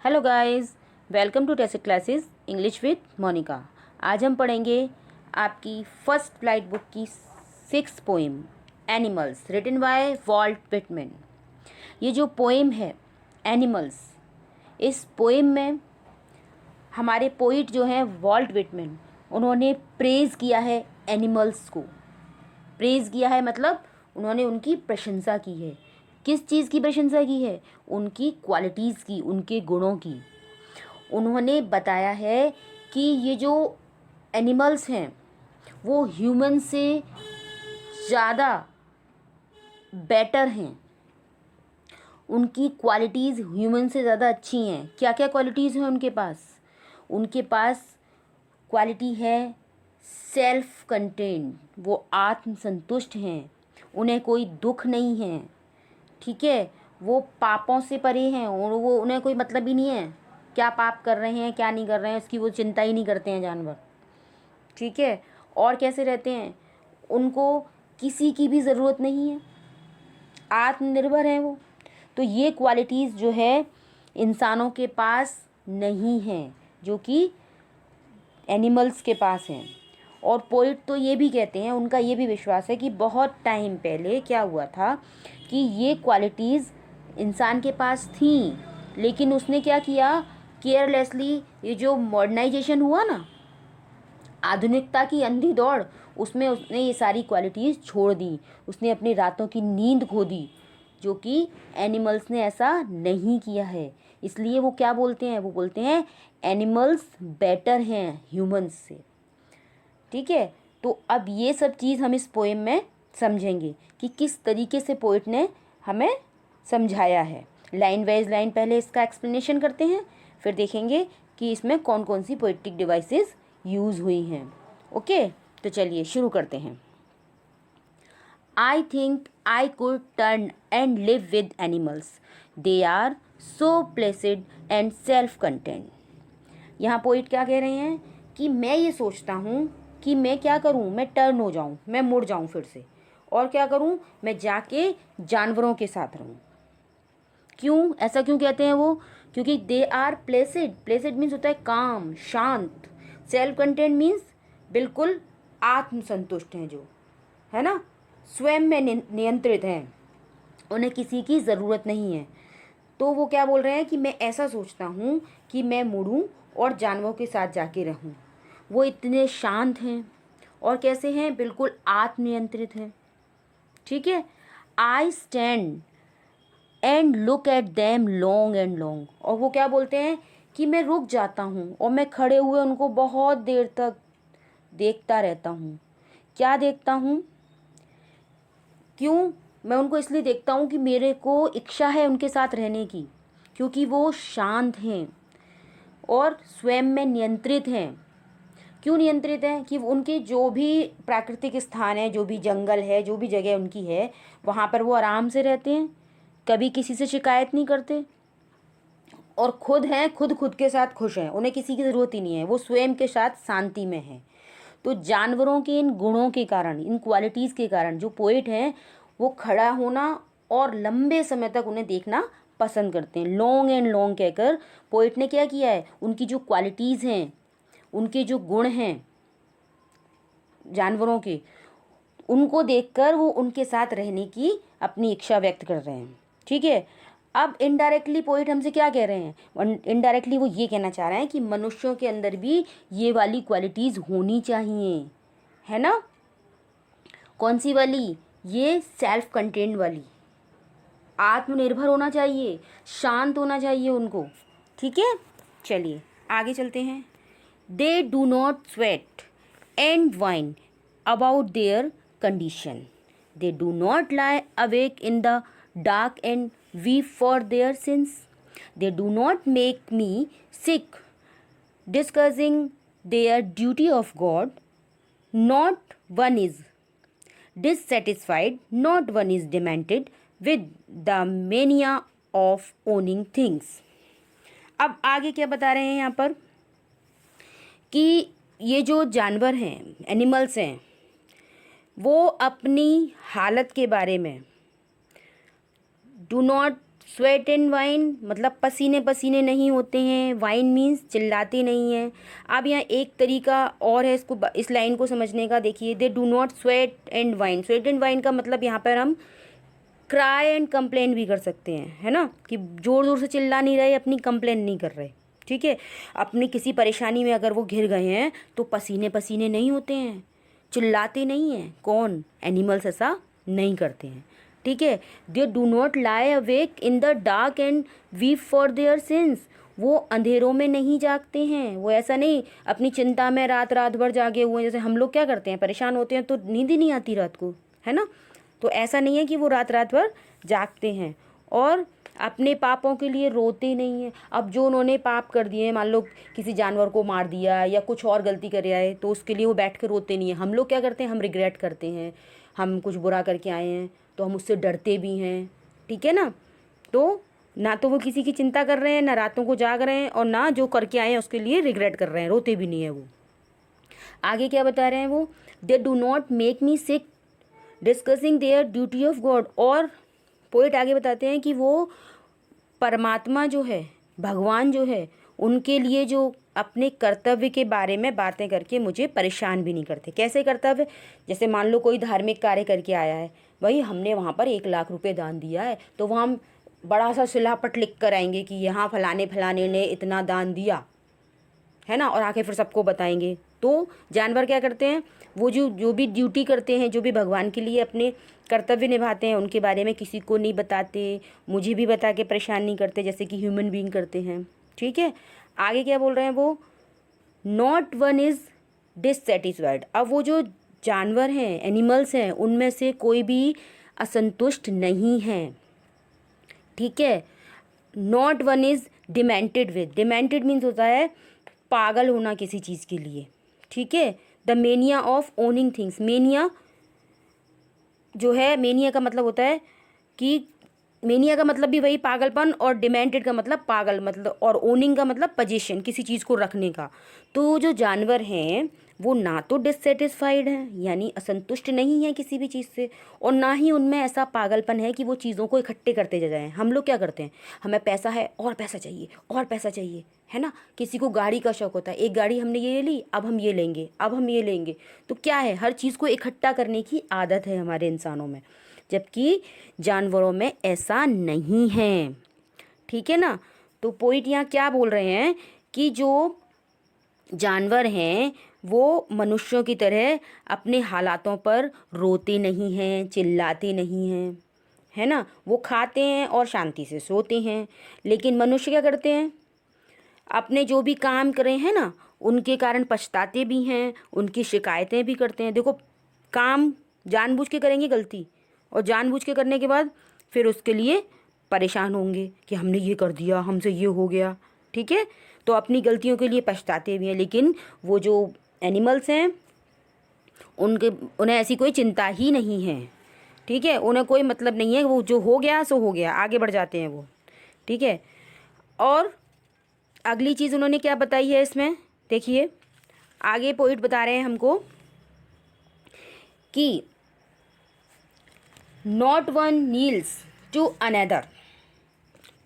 Hello guys, welcome to test classes English with Monica. आज हम पढ़ेंगे आपकी फर्स्ट फ्लाइट बुक की 6th poem animals, written by Walt Whitman. ये जो पोएम है एनिमल्स, इस पोएम में हमारे पोइट जो हैं वॉल्ट विटमैन, उन्होंने प्रेज़ किया है एनिमल्स को। प्रेज़ किया है मतलब उन्होंने उनकी प्रशंसा की है। किस चीज़ की प्रशंसा की है? उनकी क्वालिटीज़ की, उनके गुणों की। उन्होंने बताया है कि ये जो एनिमल्स हैं वो ह्यूमन से ज़्यादा बेटर हैं, उनकी क्वालिटीज़ ह्यूमन से ज़्यादा अच्छी हैं। क्या क्या क्वालिटीज़ हैं उनके पास? उनके पास क्वालिटी है सेल्फ कंटेन्ड, वो आत्मसंतुष्ट हैं, उन्हें कोई दुख नहीं है, ठीक है। वो पापों से परे हैं और वो उन्हें कोई मतलब ही नहीं है क्या पाप कर रहे हैं क्या नहीं कर रहे हैं, उसकी वो चिंता ही नहीं करते हैं जानवर, ठीक है। और कैसे रहते हैं? उनको किसी की भी ज़रूरत नहीं है, आत्मनिर्भर हैं वो। तो ये क्वालिटीज़ जो है इंसानों के पास नहीं हैं, जो कि एनिमल्स के पास हैं। और पोइट तो ये भी कहते हैं, उनका ये भी विश्वास है कि बहुत टाइम पहले क्या हुआ था कि ये क्वालिटीज़ इंसान के पास थी, लेकिन उसने क्या किया, केयरलेसली, ये जो मॉडर्नाइजेशन हुआ ना, आधुनिकता की अंधी दौड़, उसमें उसने ये सारी क्वालिटीज़ छोड़ दी। उसने अपनी रातों की नींद खो दी, जो कि एनिमल्स ने ऐसा नहीं किया है। इसलिए वो क्या बोलते हैं? वो बोलते हैं एनिमल्स बेटर हैं ह्यूमंस से, ठीक है। तो अब ये सब चीज़ हम इस पोएम में समझेंगे कि किस तरीके से पोइट ने हमें समझाया है। लाइन वाइज लाइन पहले इसका एक्सप्लेनेशन करते हैं, फिर देखेंगे कि इसमें कौन कौन सी पोइटिक डिवाइसेस यूज़ हुई हैं। ओके, तो चलिए शुरू करते हैं। I think I could turn and live with animals, they are so placid and self content. यहाँ पोइट क्या कह रहे हैं कि मैं ये सोचता हूँ कि मैं क्या करूँ, मैं टर्न हो जाऊँ, मैं मुड़ जाऊँ फिर से, और क्या करूँ, मैं जाके जानवरों के साथ रहूँ। क्यों ऐसा क्यों कहते हैं वो? क्योंकि they are placid, placid means होता है काम, शांत। सेल्फ कंटेंट मीन्स बिल्कुल आत्मसंतुष्ट हैं, जो है ना, स्वयं में नियंत्रित हैं, उन्हें किसी की ज़रूरत नहीं है। तो वो क्या बोल रहे हैं कि मैं ऐसा सोचता हूँ कि मैं मुड़ूँ और जानवरों के साथ जाके रहूँ। वो इतने शांत हैं और कैसे हैं, बिल्कुल आत्मनियंत्रित हैं, ठीक है। I stand and look at them long and long. और वो क्या बोलते हैं कि मैं रुक जाता हूँ और मैं खड़े हुए उनको बहुत देर तक देखता रहता हूँ। क्या देखता हूँ? क्यों? मैं उनको इसलिए देखता हूँ कि मेरे को इच्छा है उनके साथ रहने की, क्योंकि वो शांत हैं और स्वयं में नियंत्रित हैं। क्यों नियंत्रित हैं? कि उनके जो भी प्राकृतिक स्थान है, जो भी जंगल है, जो भी जगह उनकी है, वहाँ पर वो आराम से रहते हैं, कभी किसी से शिकायत नहीं करते, और खुद हैं, खुद के साथ खुश हैं, उन्हें किसी की ज़रूरत ही नहीं है, वो स्वयं के साथ शांति में हैं। तो जानवरों के इन गुणों के कारण, इन क्वालिटीज़ के कारण जो पोइट हैं वो खड़ा होना और लंबे समय तक उन्हें देखना पसंद करते हैं। लॉन्ग एंड लॉन्ग कहकर पोइट ने क्या किया है, उनकी जो क्वालिटीज़ हैं, उनके जो गुण हैं जानवरों के, उनको देखकर वो उनके साथ रहने की अपनी इच्छा व्यक्त कर रहे हैं, ठीक है। अब इनडायरेक्टली पोइट हमसे क्या कह रहे हैं? इनडायरेक्टली वो ये कहना चाह रहे हैं कि मनुष्यों के अंदर भी ये वाली क्वालिटीज़ होनी चाहिए, है ना। कौन सी वाली? ये सेल्फ कंटेंट वाली, आत्मनिर्भर होना चाहिए, शांत होना चाहिए उनको, ठीक है। चलिए आगे चलते हैं। They do not sweat and whine about there condition. They do not lie awake in the dark and weep for their sins. They do not make me sick discussing their duty of God. Not one is dissatisfied, not one is demented with the mania of owning things. अब आगे क्या बता रहे हैं यहाँ पर कि ये जो जानवर हैं, एनिमल्स हैं, वो अपनी हालत के बारे में do not sweat and wine मतलब पसीने पसीने नहीं होते हैं, वाइन मीन्स चिल्लाते नहीं हैं। अब यहाँ एक तरीका और है इसको, इस लाइन को समझने का, देखिए, दे do not sweat and wine. Sweat and wine का मतलब यहाँ पर हम क्राई एंड कंप्लेन भी कर सकते हैं, है ना, कि ज़ोर ज़ोर से चिल्ला नहीं रहे, अपनी कंप्लेन नहीं कर रहे, ठीक है। अपनी किसी परेशानी में अगर वो घिर गए हैं तो पसीने पसीने नहीं होते हैं, चिल्लाते नहीं हैं। कौन? एनिमल्स ऐसा नहीं करते हैं, ठीक है। दे do not lie awake in the dark and weep for their since. वो अंधेरों में नहीं जागते हैं, वो ऐसा नहीं अपनी चिंता में रात रात भर जागे हुए हैं। जैसे हम लोग क्या करते हैं, परेशान होते हैं तो नींद ही नहीं आती रात को, है ना। तो ऐसा नहीं है कि वो रात रात भर जागते हैं और अपने पापों के लिए रोते नहीं हैं। अब जो उन्होंने पाप कर दिए हैं, मान लो किसी जानवर को मार दिया या कुछ और गलती कर आए, तो उसके लिए वो बैठ कर रोते नहीं हैं। हम लोग क्या करते हैं, हम रिग्रेट करते हैं, हम कुछ बुरा करके आए हैं तो हम उससे डरते भी हैं, ठीक है ना। तो ना तो वो किसी की चिंता कर रहे हैं, ना रातों को जाग रहे हैं, और ना जो करके आए हैं उसके लिए रिग्रेट कर रहे हैं, रोते भी नहीं है वो। आगे क्या बता रहे हैं वो, दे do not make me sick discussing their duty of God. और पोइट आगे बताते हैं कि वो परमात्मा जो है, भगवान जो है, उनके लिए जो अपने कर्तव्य के बारे में बातें करके मुझे परेशान भी नहीं करते। कैसे कर्तव्य? जैसे मान लो कोई धार्मिक कार्य करके आया है, भाई हमने वहाँ पर 1 लाख रुपए दान दिया है, तो वहाँ हम बड़ा सा शिलापट लिख कर आएंगे कि यहाँ फलाने फलाने ने इतना दान दिया, है ना, और आके फिर सबको बताएंगे। तो जानवर क्या करते हैं, वो जो भी ड्यूटी करते हैं, जो भी भगवान के लिए अपने कर्तव्य निभाते हैं, उनके बारे में किसी को नहीं बताते, मुझे भी बता के परेशान नहीं करते, जैसे कि ह्यूमन बीइंग करते हैं, ठीक है। आगे क्या बोल रहे हैं वो, नॉट वन इज़ डिससेटिस्फाइड। अब वो जो जानवर हैं, एनिमल्स हैं, उनमें से कोई भी असंतुष्ट नहीं है, ठीक है। Not one is demented with. Demented means होता है पागल होना किसी चीज़ के लिए, ठीक है। The mania of owning things. Mania जो है, मेनिया का मतलब होता है कि मेनिया का मतलब भी वही पागलपन, और डिमेंटेड का मतलब पागल, मतलब, और ओनिंग का मतलब पोजीशन, किसी चीज़ को रखने का। तो जो जानवर हैं वो ना तो डिससेटिस्फाइड हैं, यानी असंतुष्ट नहीं है किसी भी चीज़ से, और ना ही उनमें ऐसा पागलपन है कि वो चीज़ों को इकट्ठे करते जाएं। हम लोग क्या करते हैं, हमें पैसा है और पैसा चाहिए और पैसा चाहिए, है ना। किसी को गाड़ी का शौक होता है, एक गाड़ी हमने ये ली, अब हम ये लेंगे, अब हम ये लेंगे। तो क्या है, हर चीज़ को इकट्ठा करने की आदत है हमारे इंसानों में, जबकि जानवरों में ऐसा नहीं है, ठीक है ना। तो पोइट यहाँ क्या बोल रहे हैं कि जो जानवर हैं वो मनुष्यों की तरह अपने हालातों पर रोते नहीं हैं, चिल्लाते नहीं हैं, है ना। वो खाते हैं और शांति से सोते हैं। लेकिन मनुष्य क्या करते हैं, अपने जो भी काम करे हैं ना, उनके कारण पछताते भी हैं, उनकी शिकायतें भी करते हैं। देखो, काम जानबूझ के करेंगे गलती, और जानबूझ के करने के बाद फिर उसके लिए परेशान होंगे कि हमने ये कर दिया, हमसे ये हो गया, ठीक है। तो अपनी गलतियों के लिए पछताते भी हैं। लेकिन वो जो एनिमल्स हैं, उन्हें ऐसी कोई चिंता ही नहीं है, ठीक है। उन्हें कोई मतलब नहीं है, वो जो हो गया सो हो गया, आगे बढ़ जाते हैं वो, ठीक है। और अगली चीज़ उन्होंने क्या बताई है इसमें, देखिए, आगे पोइट बता रहे हैं हमको कि not one kneels to another,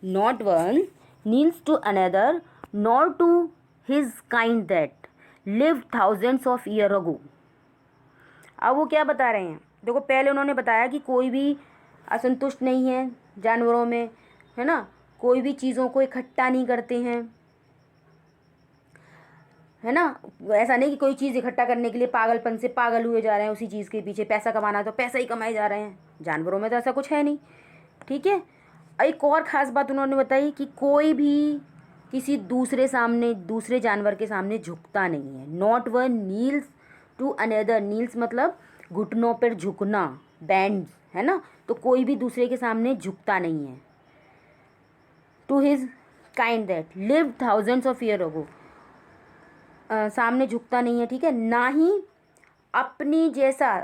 not one kneels to another, nor to his kind that live thousands of year ago. अब वो क्या बता रहे हैं, देखो, पहले उन्होंने बताया कि कोई भी असंतुष्ट नहीं है जानवरों में, है ना, कोई भी चीज़ों को इकट्ठा नहीं करते हैं, है ना। ऐसा नहीं कि कोई चीज़ इकट्ठा करने के लिए पागलपन से पागल हुए जा रहे हैं, उसी चीज़ के पीछे, पैसा कमाना तो पैसा ही कमाए जा रहे हैं। जानवरों में तो ऐसा कुछ है नहीं, ठीक है। एक और ख़ास बात उन्होंने बताई कि कोई भी किसी दूसरे सामने, दूसरे जानवर के सामने झुकता नहीं है। Not one kneels to another. Kneels मतलब घुटनों पर झुकना, बैंड, है ना। तो कोई भी दूसरे के सामने झुकता नहीं है। To his kind that live thousands of year ago, सामने झुकता नहीं है, ठीक है। ना ही अपनी जैसा,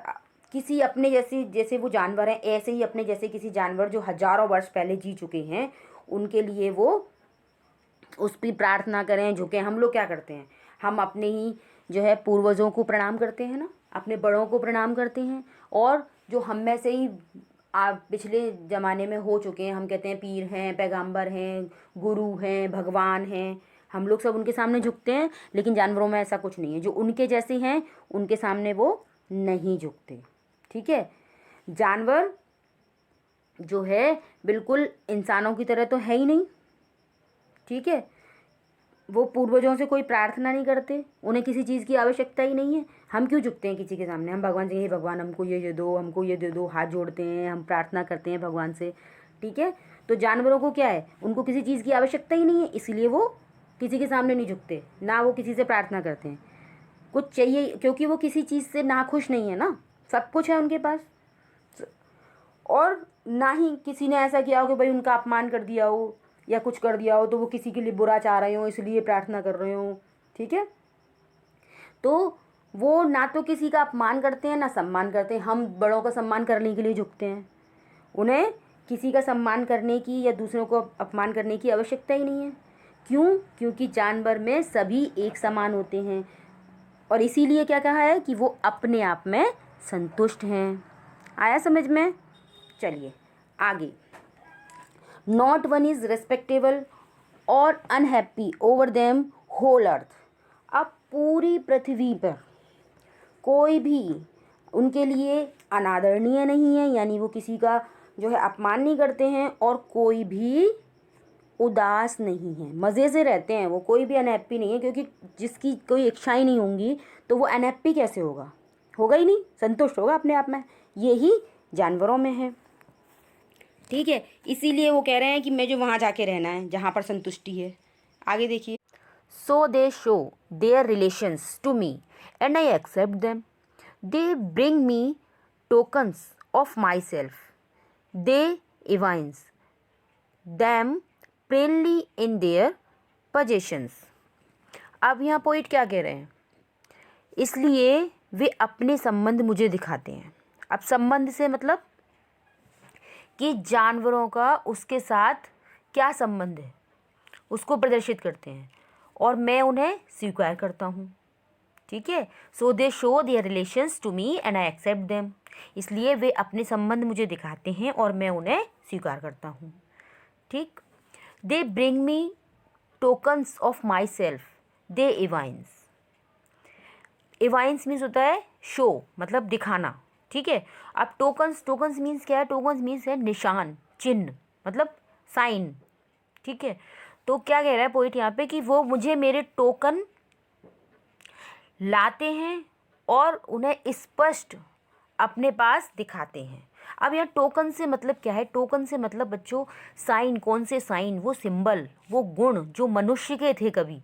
किसी अपने जैसी, जैसे वो जानवर हैं ऐसे ही अपने जैसे किसी जानवर जो हजारों वर्ष पहले जी चुके हैं, उनके लिए वो उस पर प्रार्थना करें, झुकें। हम लोग क्या करते हैं, हम अपने ही जो है पूर्वजों को प्रणाम करते हैं ना, अपने बड़ों को प्रणाम करते हैं, और जो हम में से ही आप पिछले ज़माने में हो चुके हैं, हम कहते हैं पीर हैं, पैगंबर हैं, गुरु हैं, भगवान हैं, हम लोग सब उनके सामने झुकते हैं, लेकिन जानवरों में ऐसा कुछ नहीं है। जो उनके जैसे हैं उनके सामने वो नहीं झुकते। ठीक है, जानवर जो है बिल्कुल इंसानों की तरह तो है ही नहीं। ठीक है, वो पूर्वजों से कोई प्रार्थना नहीं करते, उन्हें किसी चीज़ की आवश्यकता ही नहीं है। हम क्यों झुकते हैं किसी के सामने? हम भगवान से, हे भगवान हमको ये दे दो, हमको ये दे दो, हाथ जोड़ते हैं, हम प्रार्थना करते हैं भगवान से। ठीक है, तो जानवरों को क्या है, उनको किसी चीज़ की आवश्यकता ही नहीं है, इसलिए वो किसी के सामने नहीं झुकते, ना वो किसी से प्रार्थना करते हैं। कुछ चाहिए, क्योंकि वो किसी चीज़ से नाखुश नहीं है ना, सब कुछ है उनके पास। और ना ही किसी ने ऐसा किया हो कि भाई उनका अपमान कर दिया हो या कुछ कर दिया हो तो वो किसी के लिए बुरा चाह रहे हो, इसलिए प्रार्थना कर रहे हो। ठीक है, तो वो ना तो किसी का अपमान करते हैं ना सम्मान करते हैं। हम बड़ों का सम्मान करने के लिए झुकते हैं, उन्हें किसी का सम्मान करने की या दूसरों को अपमान करने की आवश्यकता ही नहीं है। क्यों? क्योंकि जानवर में सभी एक समान होते हैं, और इसीलिए क्या कहा है कि वो अपने आप में संतुष्ट हैं। आया समझ में? चलिए आगे। नॉट वन इज़ रेस्पेक्टेबल और unhappy over them whole earth. अब पूरी पृथ्वी पर कोई भी उनके लिए अनादरणीय नहीं है, यानी वो किसी का जो है अपमान नहीं करते हैं, और कोई भी उदास नहीं है, मज़े से रहते हैं वो, कोई भी अनहैप्पी नहीं है। क्योंकि जिसकी कोई इच्छाएं नहीं होंगी तो वो अनहैप्पी कैसे होगा? होगा ही नहीं, संतुष्ट होगा अपने आप में। यही जानवरों में है। ठीक है, इसीलिए वो कह रहे हैं कि मैं जो वहाँ जाके रहना है जहाँ पर संतुष्टि है। आगे देखिए। So they show their relations to me and I accept them. They bring me tokens of my self. They evince them plainly in their possessions. अब यहाँ पोइट क्या कह रहे हैं? इसलिए वे अपने संबंध मुझे दिखाते हैं। अब संबंध से मतलब कि जानवरों का उसके साथ क्या संबंध है उसको प्रदर्शित करते हैं, और मैं उन्हें स्वीकार करता हूँ। ठीक है, so they show their relations to me and I accept them. इसलिए वे अपने संबंध मुझे दिखाते हैं और मैं उन्हें स्वीकार करता हूँ। ठीक, they bring me tokens of my self. They evince. Evince means होता है शो, मतलब दिखाना। ठीक है, अब टोकन्स, टोकन्स मीन्स क्या है? टोकन्स मीन्स है निशान, चिन्ह, मतलब साइन। ठीक है, तो क्या कह रहा है पोइट यहाँ पे कि वो मुझे मेरे टोकन लाते हैं और उन्हें स्पष्ट अपने पास दिखाते हैं। अब यहाँ टोकन से मतलब क्या है? टोकन से मतलब बच्चों साइन। कौन से साइन? वो सिंबल, वो गुण जो मनुष्य के थे कभी,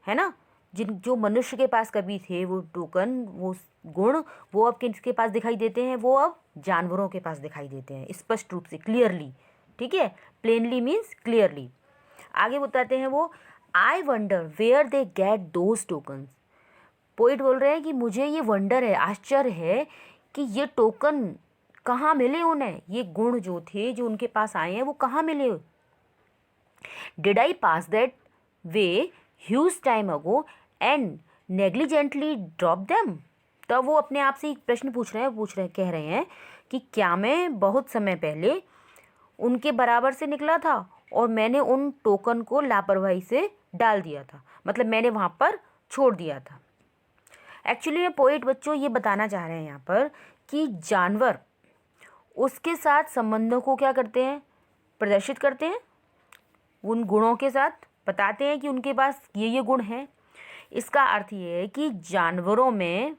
है ना, जो मनुष्य के पास कभी थे, वो टोकन, वो गुण, वो अब किसके पास दिखाई देते हैं? वो अब जानवरों के पास दिखाई देते हैं स्पष्ट रूप से, क्लियरली। ठीक है, प्लेनली मीन्स क्लियरली। आगे बताते हैं वो, I wonder where they get those tokens. Poet बोल रहे हैं कि मुझे ये वंडर है, आश्चर्य है कि ये टोकन कहाँ मिले उन्हें, ये गुण जो थे जो उनके पास आए हैं वो कहाँ मिले। Did I pass that way huge time ago and negligently drop them. तब वो अपने आप से एक प्रश्न कह रहे हैं कि क्या मैं बहुत समय पहले उनके बराबर से निकला था और मैंने उन टोकन को लापरवाही से डाल दिया था, मतलब मैंने वहाँ पर छोड़ दिया था। एक्चुअली ये पोइट बच्चों ये बताना चाह रहे हैं यहाँ पर कि जानवर उसके साथ संबंधों को क्या करते हैं? प्रदर्शित करते हैं, उन गुणों के साथ बताते हैं कि उनके पास ये गुण हैं। इसका अर्थ ये है कि जानवरों में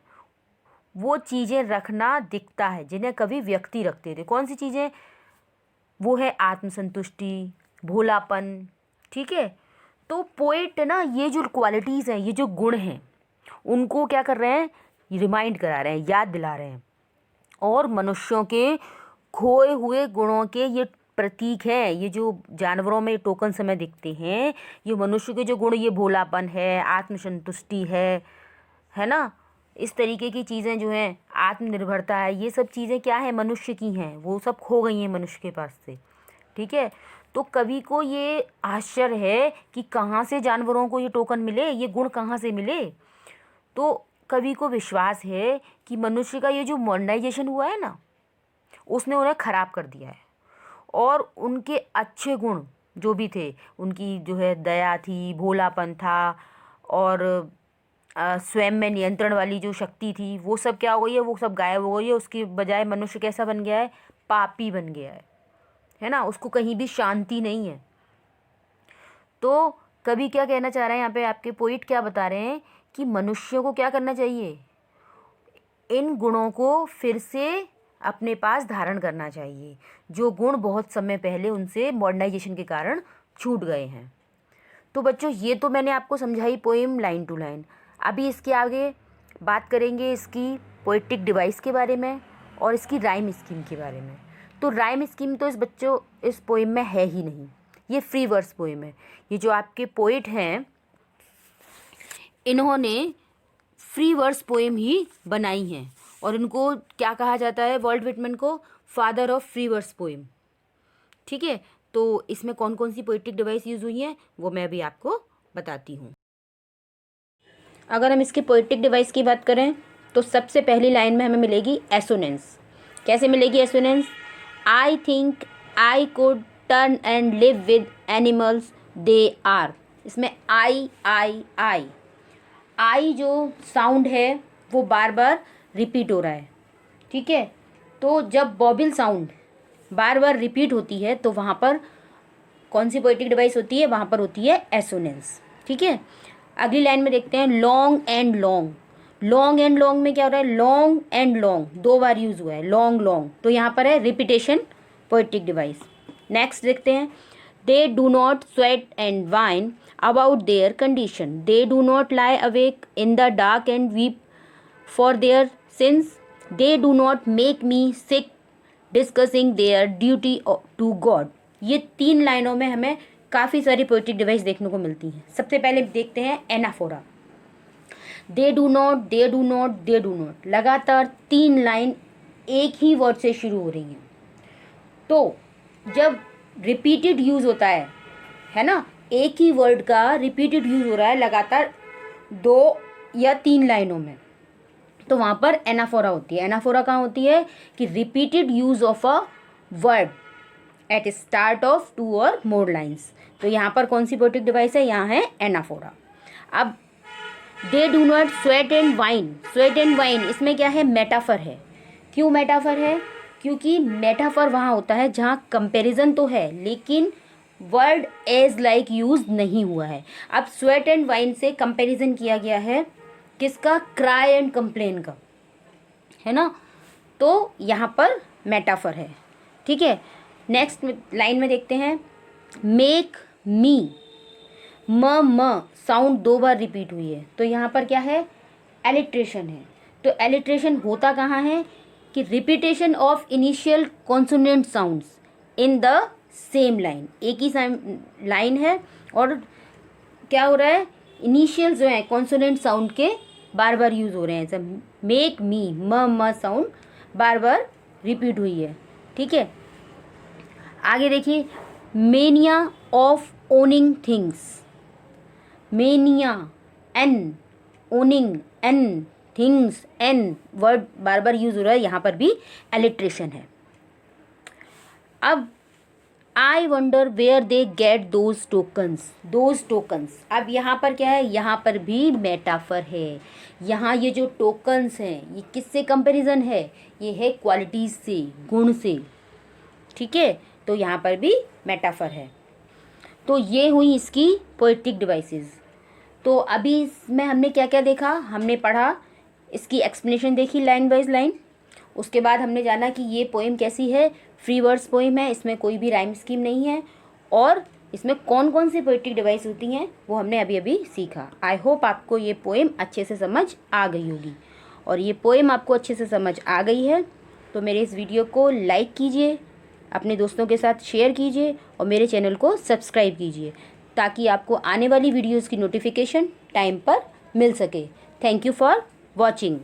वो चीज़ें रखना दिखता है जिन्हें कभी व्यक्ति रखते थे। कौन सी चीज़ें? वो है आत्मसंतुष्टि, भोलापन। ठीक है, तो पोएट ना ये जो क्वालिटीज़ हैं, ये जो गुण हैं, उनको क्या कर रहे हैं? रिमाइंड करा रहे हैं, याद दिला रहे हैं। और मनुष्यों के खोए हुए गुणों के ये प्रतीक हैं। ये जो जानवरों में टोकन समय दिखते हैं, ये मनुष्य के जो गुण, ये भोलापन है, आत्मसंतुष्टि है ना, इस तरीके की चीज़ें जो हैं, आत्मनिर्भरता है, ये सब चीज़ें क्या है? मनुष्य की हैं, वो सब खो गई हैं मनुष्य के पास से। ठीक है, तो कवि को ये आश्चर्य है कि कहाँ से जानवरों को ये टोकन मिले, ये गुण कहाँ से मिले। तो कवि को विश्वास है कि मनुष्य का ये जो मॉडर्नाइजेशन हुआ है ना, उसने उन्हें ख़राब कर दिया है। और उनके अच्छे गुण जो भी थे, उनकी जो है दया थी, भोलापन था और स्वयं में नियंत्रण वाली जो शक्ति थी, वो सब क्या हो गई है, वो सब गायब हो गई है। उसकी बजाय मनुष्य कैसा बन गया है, पापी बन गया है ना। उसको कहीं भी शांति नहीं है। तो कवि क्या कहना चाह रहे हैं यहाँ पे, आपके पोइट क्या बता रहे हैं कि मनुष्यों को क्या करना चाहिए, इन गुणों को फिर से अपने पास धारण करना चाहिए, जो गुण बहुत समय पहले उनसे मॉडर्नाइजेशन के कारण छूट गए हैं। तो बच्चों, ये तो मैंने आपको समझाई पोएम लाइन टू लाइन। अभी इसके आगे बात करेंगे इसकी पोएटिक डिवाइस के बारे में और इसकी राइम स्कीम के बारे में। तो राइम स्कीम तो इस पोएम में है ही नहीं, ये फ्री वर्स पोएम है। ये जो आपके पोइट हैं, इन्होंने फ्री वर्स पोएम ही बनाई हैं और इनको क्या कहा जाता है, वॉल्ट विटमैन को father of free verse poem. ठीक है, तो इसमें कौन कौन सी पोएटिक डिवाइस यूज़ हुई हैं वो मैं अभी आपको बताती हूँ। अगर हम इसके पोएटिक डिवाइस की बात करें तो सबसे पहली लाइन में हमें मिलेगी एसोनेंस। कैसे मिलेगी assonance, I think I could turn and live with animals they are. इसमें आई जो साउंड है वो बार बार रिपीट हो रहा है। ठीक है, तो जब बॉबिल साउंड बार बार रिपीट होती है तो वहाँ पर कौन सी पोएटिक डिवाइस होती है, वहाँ पर होती है एसोनेंस। ठीक है, अगली लाइन में देखते हैं long and long. Long and long में क्या हो रहा है, लॉन्ग एंड लॉन्ग दो बार यूज़ हुआ है, लॉन्ग लॉन्ग, तो यहाँ पर है रिपीटेशन पोएटिक डिवाइस। नेक्स्ट देखते हैं, they do not sweat and whine about their condition, they do not lie awake in the dark and weep for their sins, they do not make me sick discussing their duty to God. ये 3 लाइनों में हमें काफ़ी सारी poetic device देखने को मिलती हैं। सबसे पहले देखते हैं anaphora. They do not, they do not, they do not, लगातार 3 लाइन एक ही वर्ड से शुरू हो रही हैं। तो जब रिपीटेड यूज़ होता है ना, एक ही वर्ड का रिपीटेड यूज़ हो रहा है लगातार 2 या 3 लाइनों में, तो वहाँ पर एनाफोरा होती है। एनाफोरा कहाँ होती है कि repeated use of a word at start of 2 और मोर लाइन्स। तो यहाँ पर कौन सी पोएटिक डिवाइस है, यहाँ है एनाफोरा। अब दे do not sweat and wine, sweat and wine इसमें क्या है, मेटाफर है। क्यों मेटाफर है, क्योंकि मेटाफर वहाँ होता है जहाँ कंपैरिजन तो है लेकिन वर्ड एज लाइक यूज नहीं हुआ है। अब स्वेट एंड वाइन से कंपैरिजन किया गया है किसका, क्राई एंड कंप्लेन का, है ना, तो यहाँ पर मेटाफर है। ठीक है, नेक्स्ट लाइन में देखते हैं, मेक मी, म साउंड 2 बार रिपीट हुई है, तो यहाँ पर क्या है, एलिट्रेशन है। तो एलिट्रेशन होता कहाँ है कि repetition of initial consonant sounds in the same line, एक ही लाइन है और क्या हो रहा है, इनिशियल जो है कॉन्सोनेंट साउंड के बार बार यूज़ हो रहे हैं। सब मेक मी, म साउंड बार बार रिपीट हुई है। ठीक है, आगे देखिए, mania of owning things, mania N, owning N, things N, word बार बार यूज हो रहा है, यहाँ पर भी एलिट्रेशन है। अब I wonder where they get those tokens, अब यहाँ पर क्या है, यहाँ पर भी मेटाफर है। यहाँ ये जो टोकन्स हैं ये किससे कंपैरिजन है, ये है क्वालिटीज से, गुण से। ठीक है, तो यहाँ पर भी मेटाफर है। तो ये हुई इसकी पोएटिक डिवाइसेस। तो अभी इसमें हमने क्या क्या देखा, हमने पढ़ा, इसकी एक्सप्लेनेशन देखी लाइन वाइज लाइन, उसके बाद हमने जाना कि ये पोएम कैसी है, फ्री वर्स पोएम है, इसमें कोई भी राइम स्कीम नहीं है और इसमें कौन कौन सी पोएटिक डिवाइस होती हैं वो हमने अभी अभी सीखा। आई होप आपको ये पोएम अच्छे से समझ आ गई होगी, और ये पोएम आपको अच्छे से समझ आ गई है तो मेरे इस वीडियो को लाइक कीजिए, अपने दोस्तों के साथ शेयर कीजिए और मेरे चैनल को सब्सक्राइब कीजिए ताकि आपको आने वाली वीडियोज़ की नोटिफिकेशन टाइम पर मिल सके। Thank you for watching.